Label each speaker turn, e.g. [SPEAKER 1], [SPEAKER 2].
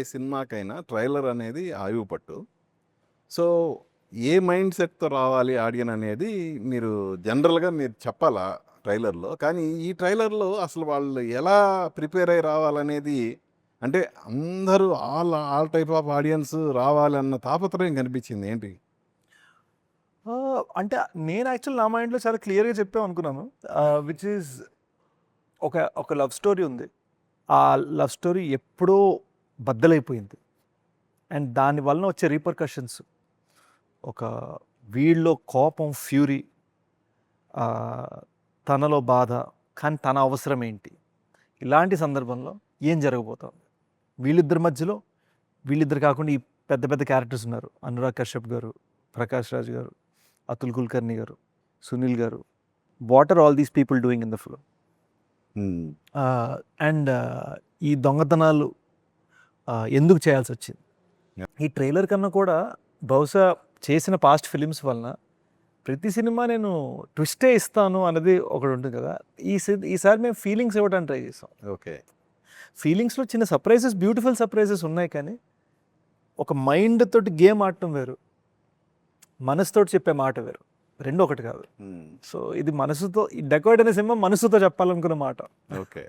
[SPEAKER 1] సినిమాకైనా trailer అనేది ఆయువు పట్టు. సో, ఏ మైండ్ సెట్‌తో రావాలి ఆడియన్ అనేది మీరు జనరల్‌గా మీరు చెప్పాలా ట్రైలర్‌లో. కానీ ఈ ట్రైలర్‌లో అసలు వాళ్ళు ఎలా ప్రిపేర్ అయ్యి రావాలనేది అంటే అందరూ ఆల్ టైప్ ఆఫ్ ఆడియన్స్ రావాలన్న తాపత్రయం కనిపించింది. ఏంటి?
[SPEAKER 2] అంటే నేను యాక్చువల్ నా మైండ్‌లో చాలా క్లియర్‌గా చెప్పామనుకున్నాను. విచ్ ఈజ్ ఒక లవ్ స్టోరీ ఉంది. ఆ లవ్ స్టోరీ ఎప్పుడో బద్దలైపోయింది. అండ్ దాని వలన వచ్చే రీపర్కషన్స్ ఒక వీళ్ళలో కోపం, ఫ్యూరీ, తనలో బాధ, కానీ తన అవసరం ఏంటి? ఇలాంటి సందర్భంలో ఏం జరగబోతోంది? వీళ్ళిద్దరి మధ్యలో వీళ్ళిద్దరు కాకుండా ఈ పెద్ద పెద్ద క్యారెక్టర్స్ ఉన్నారు. అనురాగ్ కశ్యప్ గారు, ప్రకాష్ రాజ్ గారు, అతుల్ కుల్కర్ణి గారు, సునీల్ గారు. What are all these people doing in the film?
[SPEAKER 1] Hmm.
[SPEAKER 2] And ఈ దొంగతనాలు ఎందుకు చేయాల్సి వచ్చింది? ఈ ట్రైలర్ కన్నా కూడా బహుశా చేసిన పాస్ట్ ఫిలిమ్స్ వలన ప్రతి సినిమా నేను ట్విస్టే ఇస్తాను అన్నది ఒకటి ఉంటుంది కదా. ఈసారి మేము ఫీలింగ్స్ ఇవ్వడానికి ట్రై చేసాం.
[SPEAKER 1] ఓకే.
[SPEAKER 2] ఫీలింగ్స్లో చిన్న సర్ప్రైజెస్, బ్యూటిఫుల్ సర్ప్రైజెస్ ఉన్నాయి. కానీ ఒక మైండ్ తోటి గేమ్ ఆడటం వేరు, మనసుతోటి చెప్పే మాట వేరు. రెండు ఒకటి కాదు.
[SPEAKER 1] హ్మ్.
[SPEAKER 2] సో ఇది మనసుతో, ఈ డెకాయిడ్ అనే సినిమా మనసుతో చెప్పాలనుకున్న మాట.
[SPEAKER 1] ఓకే.